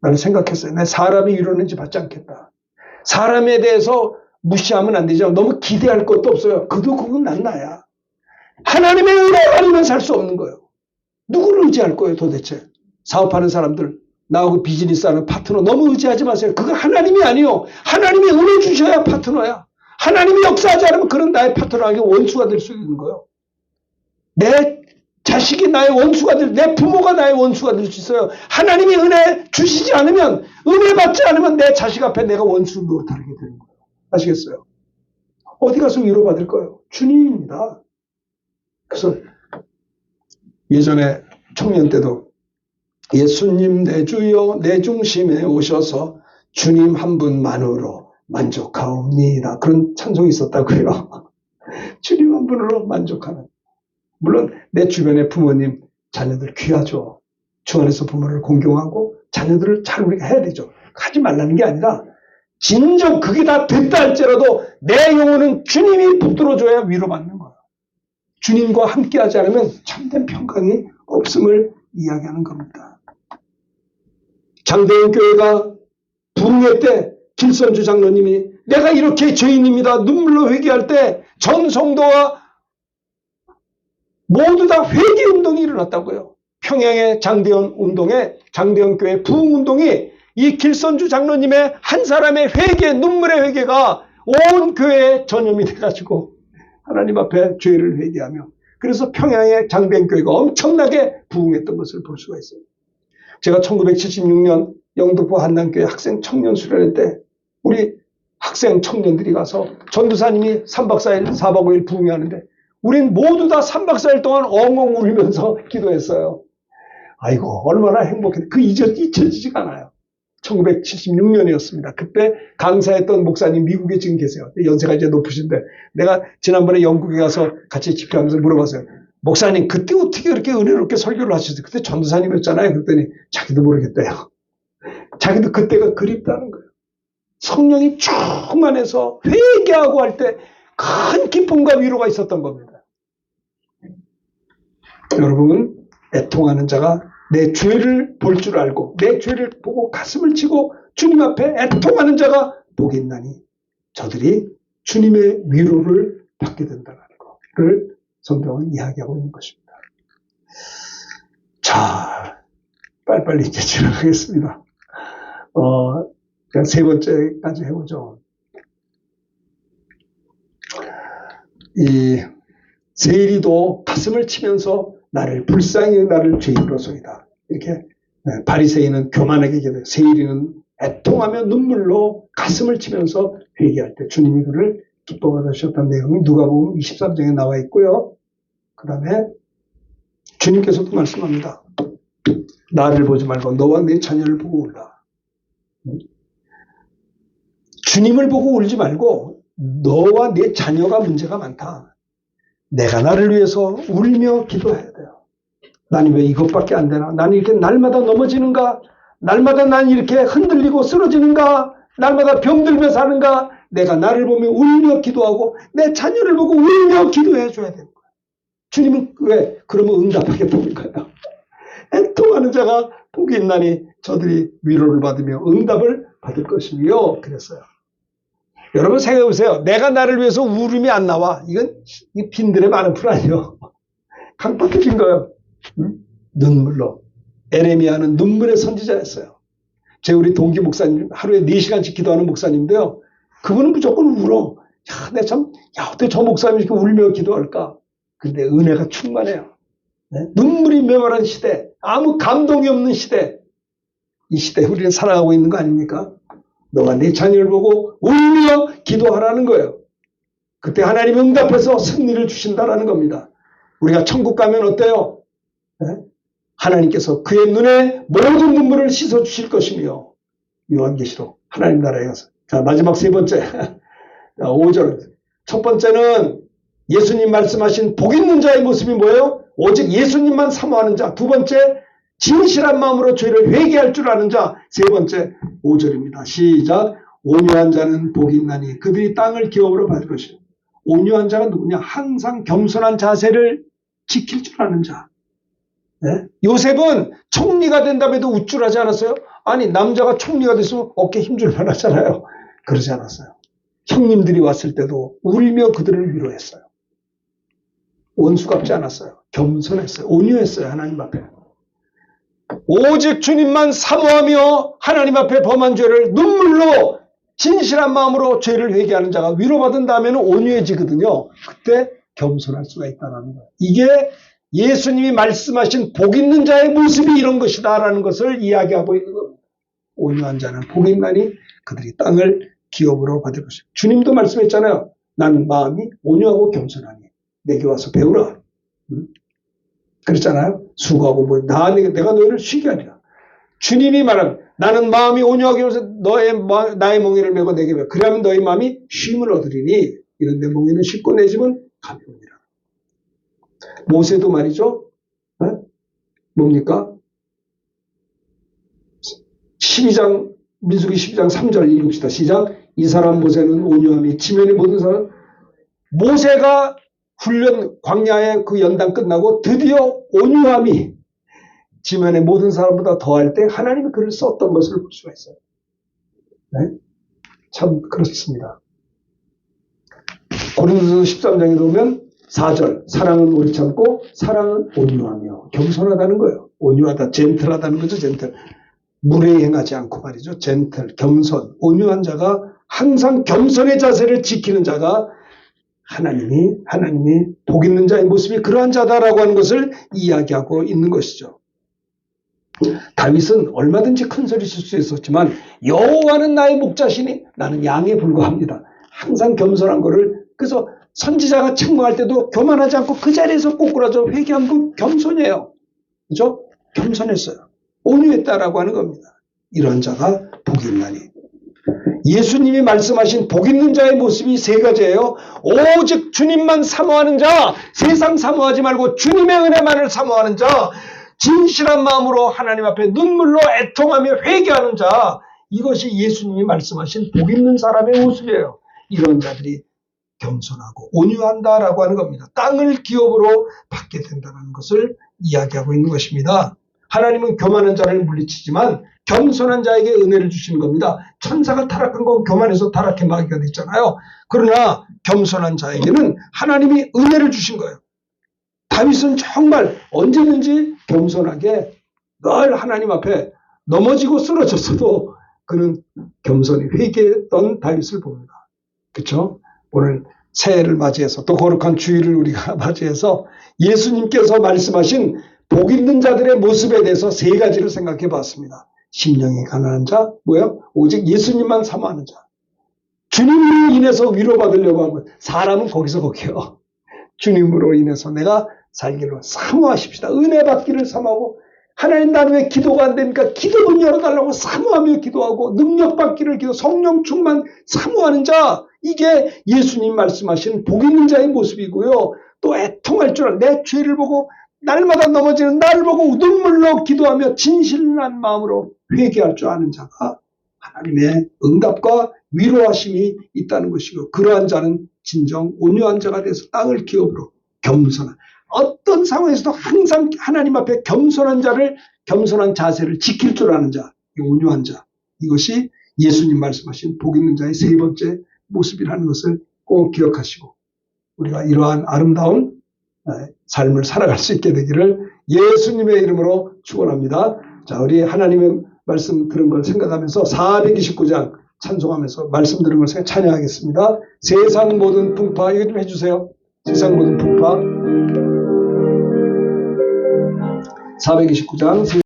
나는 생각했어요. 내 사람이 위로는 받지 않겠다. 사람에 대해서 무시하면 안 되죠. 너무 기대할 것도 없어요. 그건 난 나야. 하나님의 은혜가 아니면 살 수 없는 거예요. 누구를 의지할 거예요, 도대체? 사업하는 사람들, 나하고 비즈니스하는 파트너 너무 의지하지 마세요. 그거 하나님이 아니요. 하나님이 은혜 주셔야 파트너야. 하나님이 역사하지 않으면 그런 나의 파트너에게 원수가 될 수 있는 거예요. 내 자식이 나의 원수가 내 부모가 나의 원수가 될 수 있어요. 하나님이 은혜 주시지 않으면, 은혜 받지 않으면 내 자식 앞에 내가 원수 노릇하게 되는 거예요. 아시겠어요? 어디 가서 위로받을 거예요? 주님입니다. 그래서 예전에 청년 때도 예수님 내 주여 내 중심에 오셔서 주님 한 분만으로 만족하옵니다. 그런 찬송이 있었다고요. 주님 한 분으로 만족하는. 물론 내 주변의 부모님, 자녀들 귀하죠. 주 안에서 부모를 공경하고 자녀들을 잘 우리가 해야 되죠. 하지 말라는 게 아니라 진정 그게 다 됐다 할지라도 내 영혼은 주님이 붙들어줘야 위로받는 거예요. 주님과 함께하지 않으면 참된 평강이 없음을 이야기하는 겁니다. 장대현 교회가 부흥회 때 길선주 장로님이 내가 이렇게 죄인입니다. 눈물로 회개할 때 전 성도와 모두 다 회개 운동이 일어났다고요. 평양의 장대현 운동에 장대현 교회 부흥 운동이 이 길선주 장로님의 한 사람의 회개, 눈물의 회개가 온 교회에 전염이 돼가지고 하나님 앞에 죄를 회개하며 그래서 평양의 장대현 교회가 엄청나게 부흥했던 것을 볼 수가 있어요. 제가 1976년 영등포 한남교회 학생 청년 수련회 때 우리 학생 청년들이 가서 전도사님이 3박 4일, 4박 5일 부흥하는데 우린 모두 다 3박 4일 동안 엉엉 울면서 기도했어요. 아이고 얼마나 행복했는데 그 잊혀지지가 않아요. 1976년이었습니다. 그때 강사했던 목사님 미국에 지금 계세요. 연세가 이제 높으신데 내가 지난번에 영국에 가서 같이 집회하면서 물어봤어요. 목사님 그때 어떻게 그렇게 은혜롭게 설교를 하셨어요? 그때 전도사님이었잖아요. 그랬더니 자기도 모르겠대요. 자기도 그때가 그립다는 거예요. 성령이 충만해서 회개하고 할 때 큰 기쁨과 위로가 있었던 겁니다. 여러분은 애통하는 자가 내 죄를 볼 줄 알고 내 죄를 보고 가슴을 치고 주님 앞에 애통하는 자가 복이 있나니 저들이 주님의 위로를 받게 된다는 것을 성경은 이야기하고 있는 것입니다. 자, 빨리빨리 이제 지나가겠습니다. 그냥 세 번째까지 해보죠. 이 세리도 가슴을 치면서 나를 불쌍히 나를 죄인으로소이다. 이렇게 바리새인은 교만하게 얘기해요. 세리는 애통하며 눈물로 가슴을 치면서 회개할 때 주님이 그를 기뻐하셨다는 내용이 누가복음 23장에 나와 있고요. 그 다음에 주님께서도 말씀합니다. 나를 보지 말고 너와 내 자녀를 보고 울라. 주님을 보고 울지 말고 너와 내 자녀가 문제가 많다. 내가 나를 위해서 울며 기도해야 돼요. 나는 왜 이것밖에 안 되나? 나는 이렇게 날마다 넘어지는가? 날마다 난 이렇게 흔들리고 쓰러지는가? 날마다 병들며 사는가? 내가 나를 보며 울며 기도하고 내 자녀를 보고 울며 기도해 줘야 되는 거예요. 주님은 왜? 그러면 응답하겠다는 거예요. 애통하는 자가 복이 있나니 저들이 위로를 받으며 응답을 받을 것이며 그랬어요. 여러분 생각해 보세요. 내가 나를 위해서 울음이 안 나와. 이건 빈들의 많은 풀 아니에요. 강팍해진 거예요. 응? 눈물로. 에레미야는 눈물의 선지자였어요. 제 우리 동기 목사님, 하루에 4시간씩 기도하는 목사님인데요. 그분은 무조건 울어. 야, 내 참, 야, 어떻게 저 목사님이 이렇게 울며 기도할까? 근데 은혜가 충만해요. 네? 눈물이 메마른 시대, 아무 감동이 없는 시대, 이 시대에 우리는 살아가고 있는 거 아닙니까? 너가 내 자녀를 보고 울며 기도하라는 거예요. 그때 하나님 응답해서 승리를 주신다라는 겁니다. 우리가 천국 가면 어때요? 네? 하나님께서 그의 눈에 모든 눈물을 씻어 주실 것이며, 요한계시록 하나님 나라에 가서. 자, 마지막 세 번째 5절. 첫 번째는 예수님 말씀하신 복 있는 자의 모습이 뭐예요? 오직 예수님만 사모하는 자. 두 번째, 진실한 마음으로 죄를 회개할 줄 아는 자. 세 번째, 5절입니다. 시작. 온유한 자는 복이 있나니 그들이 땅을 기업으로 받을 것이요. 온유한 자가 누구냐? 항상 겸손한 자세를 지킬 줄 아는 자. 네? 요셉은 총리가 된다음에도 우쭐하지 않았어요? 아니, 남자가 총리가 됐으면 어깨 힘줄 만하잖아요. 그러지 않았어요. 형님들이 왔을 때도 울며 그들을 위로했어요. 원수같지 않았어요. 겸손했어요. 온유했어요. 하나님 앞에. 오직 주님만 사모하며 하나님 앞에 범한 죄를 눈물로 진실한 마음으로 죄를 회개하는 자가 위로받은 다음에는 온유해지거든요. 그때 겸손할 수가 있다는 거예요. 이게 예수님이 말씀하신 복 있는 자의 모습이 이런 것이다라는 것을 이야기하고 있는 겁니다. 온유한 자는 복이 있나니 그들이 땅을 기업으로 받을 것이다. 주님도 말씀했잖아요. 나는 마음이 온유하고 겸손하니 내게 와서 배우라. 그랬잖아요. 수고하고 뭐 내가 너희를 쉬게 하리라. 주님이 말하면 나는 마음이 온유하게 겸손해서 나의 멍에를 메고 내게 배워. 그러면 너희 마음이 쉼을 얻으리니 이런 내 멍에는 쉽고 내 짐은 가벼우니라. 모세도 말이죠. 뭡니까? 12장 민수기 12장 3절 읽읍시다. 시작. 이 사람 모세는 온유함이 지면의 모든 사람. 모세가 훈련 광야의 그 연단 끝나고 드디어 온유함이 지면의 모든 사람보다 더할 때 하나님이 그를 썼던 것을 볼 수가 있어요. 네? 참 그렇습니다. 고린도서 13장에 보면 4절 사랑은 오래 참고 사랑은 온유하며 겸손하다는 거예요. 온유하다, 젠틀하다는 거죠. 젠틀. 무례히 행하지 않고 말이죠. 젠틀, 겸손, 온유한 자가 항상 겸손의 자세를 지키는 자가 하나님이 복 있는 자의 모습이 그러한 자다라고 하는 것을 이야기하고 있는 것이죠. 다윗은 얼마든지 큰 소리 칠 수 있었지만 여호와는 나의 목자시니 나는 양에 불과합니다. 항상 겸손한 거를. 그래서 선지자가 책망할 때도 교만하지 않고 그 자리에서 꼬꾸라져 회개한 건 겸손이에요. 그죠? 겸손했어요. 온유했다라고 하는 겁니다. 이런 자가 복이 있나니. 예수님이 말씀하신 복 있는 자의 모습이 세 가지예요. 오직 주님만 사모하는 자, 세상 사모하지 말고 주님의 은혜만을 사모하는 자, 진실한 마음으로 하나님 앞에 눈물로 애통하며 회개하는 자, 이것이 예수님이 말씀하신 복 있는 사람의 모습이에요. 이런 자들이 겸손하고 온유한다라고 하는 겁니다. 땅을 기업으로 받게 된다는 것을 이야기하고 있는 것입니다. 하나님은 교만한 자를 물리치지만 겸손한 자에게 은혜를 주시는 겁니다. 천사가 타락한 건 교만해서 타락해 마귀가 됐잖아요. 그러나 겸손한 자에게는 하나님이 은혜를 주신 거예요. 다윗은 정말 언제든지 겸손하게 늘 하나님 앞에 넘어지고 쓰러졌어도 그는 겸손히 회개했던 다윗을 봅니다. 그렇죠? 오늘 새해를 맞이해서 또 거룩한 주일을 우리가 맞이해서 예수님께서 말씀하신 복 있는 자들의 모습에 대해서 세 가지를 생각해 봤습니다. 심령이 가난한 자, 뭐요? 오직 예수님만 사모하는 자. 주님으로 인해서 위로받으려고 하고, 사람은 거기서 거기요. 주님으로 인해서 내가 살기로 사모하십시다. 은혜 받기를 사모하고, 하나님 나는 왜 기도가 안 됩니까? 기도 문 열어달라고 사모하며 기도하고, 능력 받기를 기도, 성령 충만 사모하는 자. 이게 예수님 말씀하신 복 있는 자의 모습이고요. 또 애통할 줄 알아. 내 죄를 보고 날마다 넘어지는 나를 보고 눈물로 기도하며 진실한 마음으로 회개할 줄 아는 자가 하나님의 응답과 위로하심이 있다는 것이고, 그러한 자는 진정 온유한 자가 돼서 땅을 기업으로 겸손한, 어떤 상황에서도 항상 하나님 앞에 겸손한 자세를 지킬 줄 아는 자, 온유한 자, 이것이 예수님 말씀하신 복 있는 자의 세 번째 모습이라는 것을 꼭 기억하시고, 우리가 이러한 아름다운 삶을 살아갈 수 있게 되기를 예수님의 이름으로 축원합니다. 자, 우리 하나님의 말씀 들은 걸 생각하면서 429장 찬송하면서 말씀 들은 걸 찬양하겠습니다. 세상 모든 풍파, 이거 좀 해주세요. 세상 모든 풍파 429장